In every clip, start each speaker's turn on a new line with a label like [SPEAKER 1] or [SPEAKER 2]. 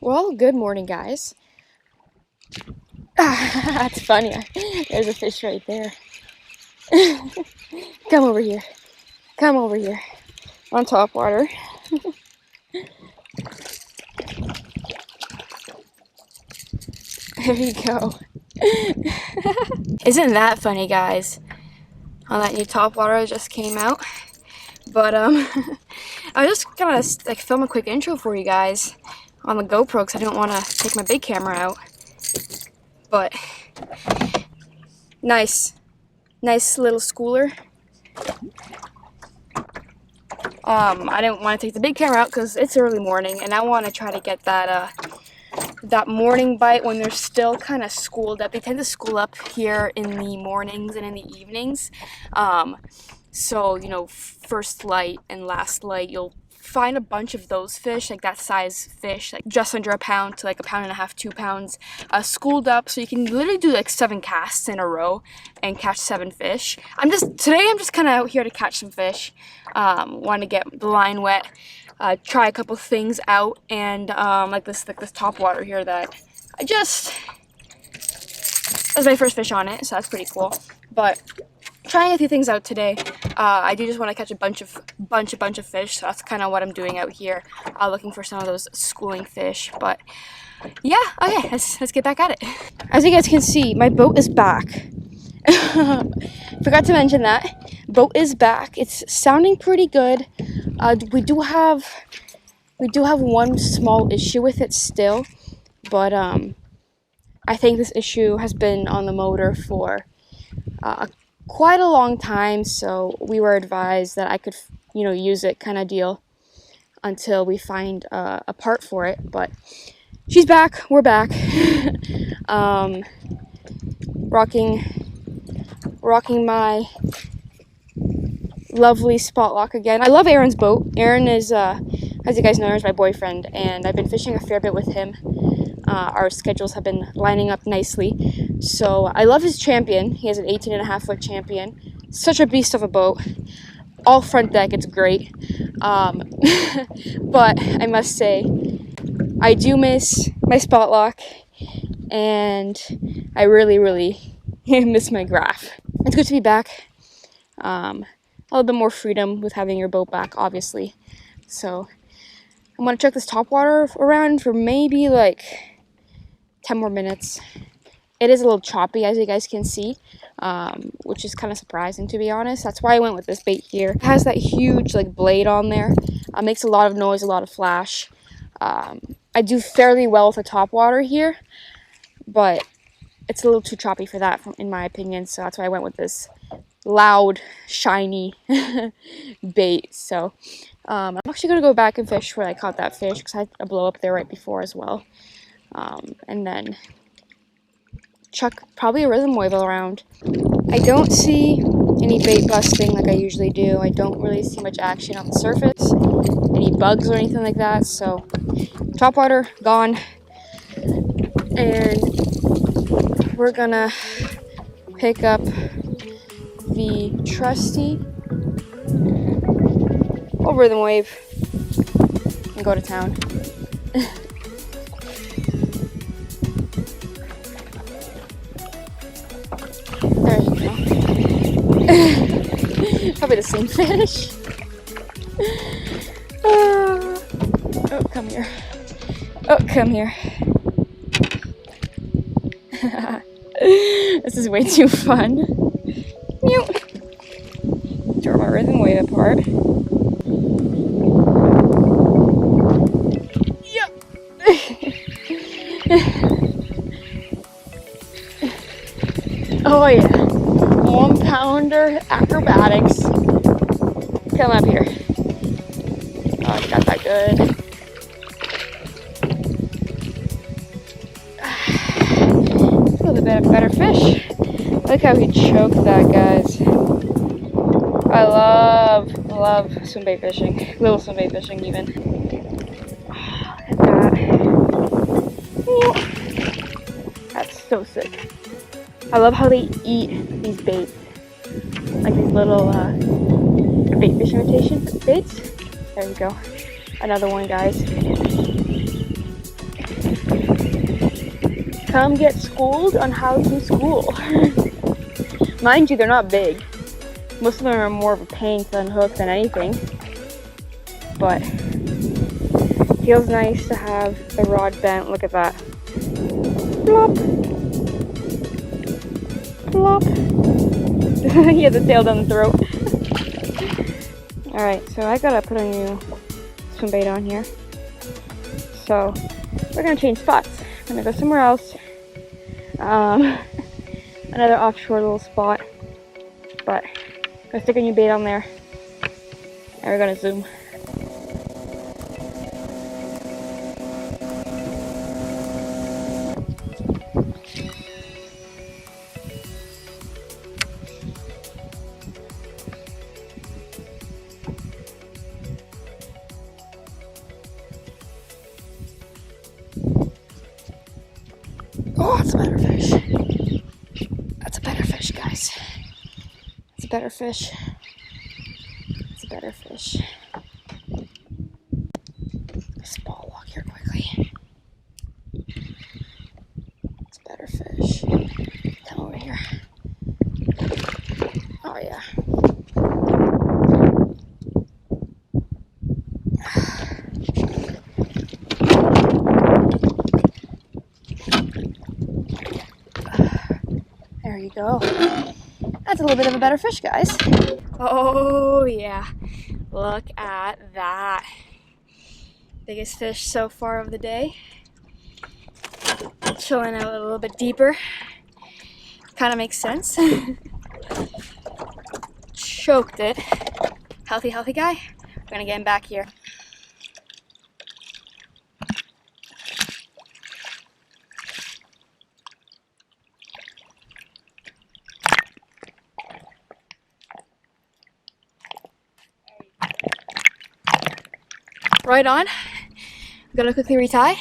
[SPEAKER 1] Well, good morning, guys. That's funny. There's a fish right there. Come over here. Come over here. On Topwater. There you go. Isn't that funny, guys? On that new Topwater just came out. But I was just gonna like film a quick intro for you guys on the GoPro because I didn't want to take my big camera out. But nice little schooler. I didn't want to take the big camera out because it's early morning, and I want to try to get that that morning bite when they're still kind of schooled up. They tend to school up here in the mornings and in the evenings. So, you know, first light and last light, you'll find a bunch of those fish, like that size fish, like just under a pound to like 1.5 pounds, 2 pounds, schooled up. So you can literally do like 7 casts in a row and catch 7 fish. Today I'm just kind of out here to catch some fish. Want to get the line wet, try a couple things out, and like this Topwater here that that's my first fish on it, so that's pretty cool. But trying a few things out today. I do just want to catch a bunch of fish, so that's kind of what I'm doing out here, looking for some of those schooling fish. But yeah, okay, let's get back at it. As you guys can see, my boat is back. Forgot to mention that boat is back. It's sounding pretty good. We do have one small issue with it still, but I think this issue has been on the motor for quite a long time, so we were advised that I could, you know, use it kind of deal until we find a part for it. But she's back, we're back. Rocking my lovely spot lock again. I love Aaron's boat. Aaron is, as you guys know, Aaron's my boyfriend, and I've been fishing a fair bit with him. Our schedules have been lining up nicely. So I love his Champion. He has an 18.5-foot Champion. Such a beast of a boat. All front deck, it's great. But I must say, I do miss my spot lock, and I really miss my graph. It's good to be back. A little bit more freedom with having your boat back, obviously. So I'm gonna check this Topwater around for maybe like 10 more minutes. It is a little choppy, as you guys can see, which is kind of surprising, to be honest. That's why I went with this bait here. It has that huge like blade on there. Makes a lot of noise, a lot of flash. I do fairly well with the Topwater here, but it's a little too choppy for that, in my opinion. So that's why I went with this loud, shiny bait. So I'm actually going to go back and fish where I caught that fish, because I had a blow up there right before as well. And then chuck probably a rhythm wave around. I don't see any bait busting like I usually do. I don't really see much action on the surface, any bugs or anything like that. So Topwater gone, and we're gonna pick up the trusty rhythm wave and go to town. There you go. Probably the same fish. Oh, come here. Oh, come here. This is way too fun. Throw my rhythm wave apart. Yep. Oh yeah. 1-pounder acrobatics. Come up here. Oh, I got that good. A little bit better fish. Look how he choked that, guys. I love swimbait fishing. Little swimbait fishing, even. Oh, look at that. That's so sick. I love how they eat these baits. Like these little bait fish imitation baits. There you go. Another one, guys. come get schooled on how to school. Mind you, they're not big. Most of them are more of a pain to unhook than anything. But feels nice to have the rod bent. Look at that. Plop. Plop. He has the tail down the throat. Alright, so I gotta put a new swim bait on here. So we're gonna change spots. I'm gonna go somewhere else. Another offshore little spot. But I'm gonna stick a new bait on there. And we're gonna zoom. Oh, that's a better fish. That's a better fish, guys. It's a better fish. It's a better fish. Spot lock here quickly. It's a better fish. Come over here. Oh, yeah. There you go. That's a little bit of a better fish, guys. Oh yeah, look at that. Biggest fish so far of the day. Chilling out a little bit deeper. Kind of makes sense. Choked it. Healthy, healthy guy. We're gonna get him back here. Right on. I'm gonna quickly retie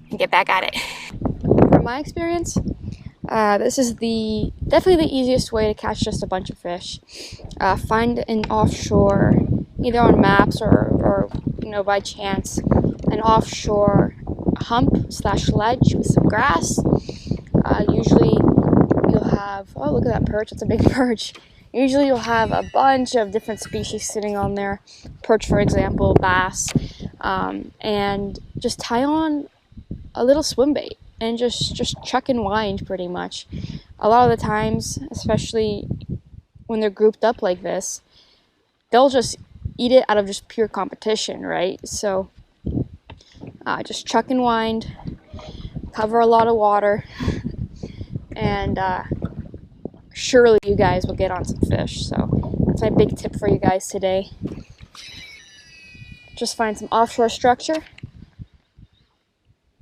[SPEAKER 1] and get back at it. From my experience, this is definitely the easiest way to catch just a bunch of fish. Find an offshore, either on maps or by chance, an offshore hump/ledge with some grass. Usually you'll have, oh look at that perch, it's a big perch. Usually you'll have a bunch of different species sitting on there, perch for example, bass, and just tie on a little swim bait and just chuck and wind pretty much. A lot of the times, especially when they're grouped up like this, they'll just eat it out of just pure competition, right? So just chuck and wind, cover a lot of water, and surely you guys will get on some fish. So that's my big tip for you guys today. Just find some offshore structure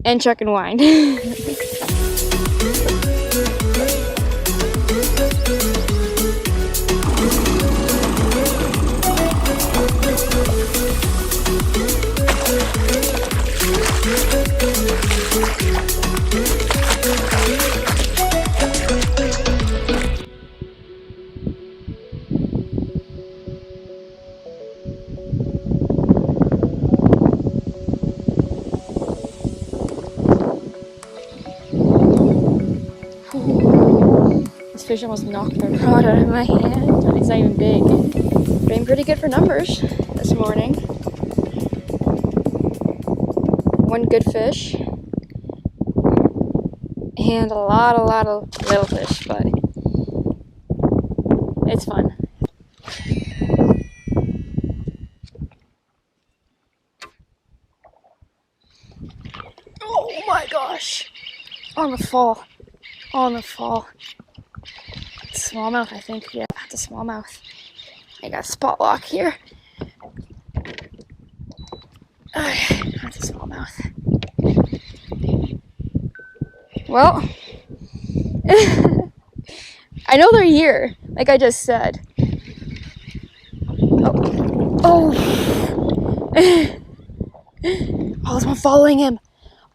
[SPEAKER 1] and chuck and wind. This fish almost knocked the rod out of my hand, and it's not even big. But I'm pretty good for numbers this morning. One good fish, and a lot of little fish, but it's fun. Oh my gosh! On the fall. On the fall. Smallmouth, I think. Yeah, that's a smallmouth. I got a spot lock here. Okay, that's a smallmouth. Well, I know they're here, like I just said. Oh, there's one following him.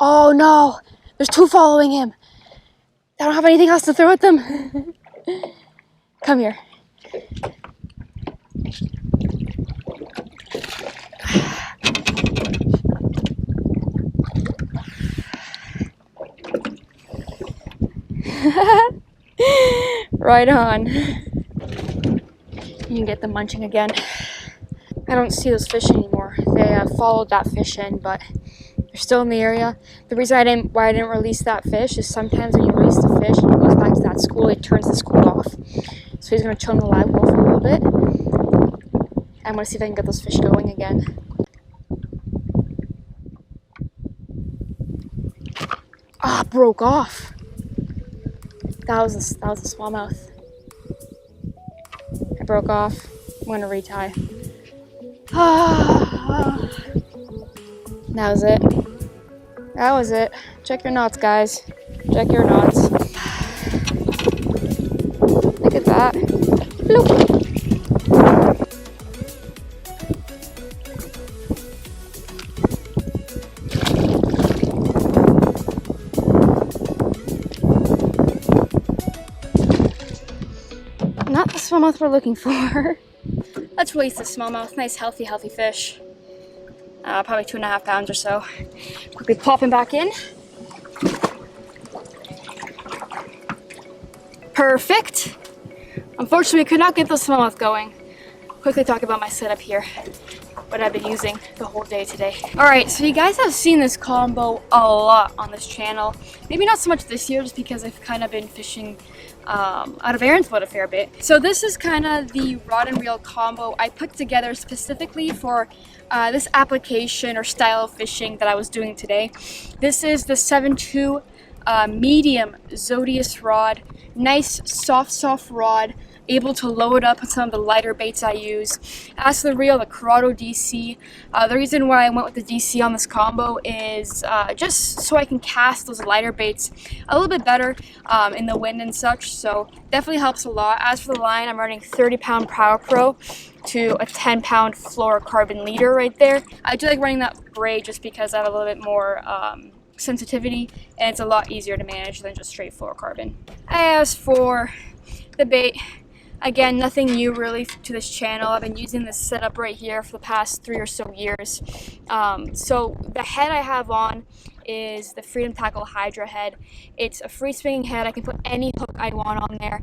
[SPEAKER 1] Oh no, there's two following him. I don't have anything else to throw at them. Come here. Right on. You can get them munching again. I don't see those fish anymore. They followed that fish in, but they're still in the area. The reason why I didn't release that fish is sometimes when you release the fish and it goes back to that school, it turns the school off. So he's going to chill in the live well for a little bit. I'm going to see if I can get those fish going again. Ah, broke off. That was a smallmouth. I broke off. I'm going to retie. That was it. That was it. Check your knots, guys. Check your knots. Look at that. Bloop. Not the smallmouth we're looking for. Let's release the smallmouth. Nice, healthy fish. Probably 2.5 pounds or so. Quickly pop him back in. Perfect. Unfortunately, we could not get the smallmouth going. Quickly talk about my setup here. What I've been using the whole day today. Alright, so you guys have seen this combo a lot on this channel. Maybe not so much this year, just because I've kind of been fishing out of Aaron's boat a fair bit. So this is kind of the rod and reel combo I put together specifically for this application or style of fishing that I was doing today. This is the 7.2 medium Zodius rod. Nice soft rod, able to load up on some of the lighter baits I use. As for the reel, the Corrado DC. The reason why I went with the DC on this combo is just so I can cast those lighter baits a little bit better in the wind and such, so definitely helps a lot. As for the line, I'm running 30-pound Power Pro to a 10-pound fluorocarbon leader right there. I do like running that braid just because I have a little bit more sensitivity, and it's a lot easier to manage than just straight fluorocarbon. As for the bait, again, nothing new really to this channel. I've been using this setup right here for the past 3 or so years. So the head I have on is the Freedom Tackle Hydra head. It's a free swinging head. I can put any hook I want on there.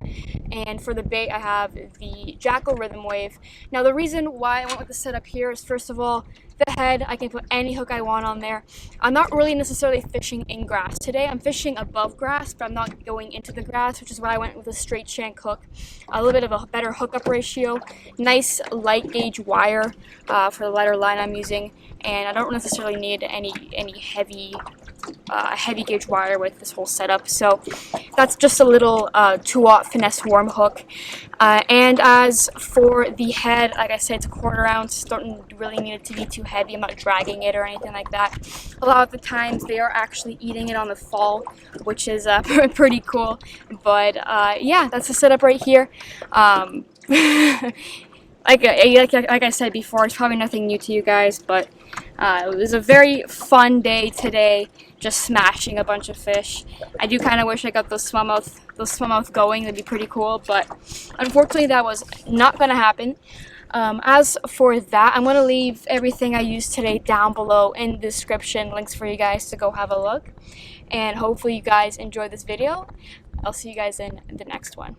[SPEAKER 1] And for the bait, I have the Jackal Rhythm Wave. Now the reason why I went with the setup here is, first of all, the head, I can put any hook I want on there. I'm not really necessarily fishing in grass today. I'm fishing above grass, but I'm not going into the grass, which is why I went with a straight shank hook. A little bit of a better hookup ratio. Nice light gauge wire for the lighter line I'm using, and I don't necessarily need any heavy gauge wire with this whole setup. So that's just a little 2-aught finesse worm hook. And as for the head, like I said, it's a 1/4 ounce. Don't really need it to be too heavy. I'm not dragging it or anything like that. A lot of the times they are actually eating it on the fall, which is pretty cool. But yeah, that's the setup right here. Like I said before, it's probably nothing new to you guys, but it was a very fun day today, just smashing a bunch of fish. I do kind of wish I got those smallmouth going. That'd be pretty cool, but unfortunately that was not going to happen. As for that, I'm going to leave everything I used today down below in the description, links for you guys to go have a look. And hopefully you guys enjoyed this video. I'll see you guys in the next one.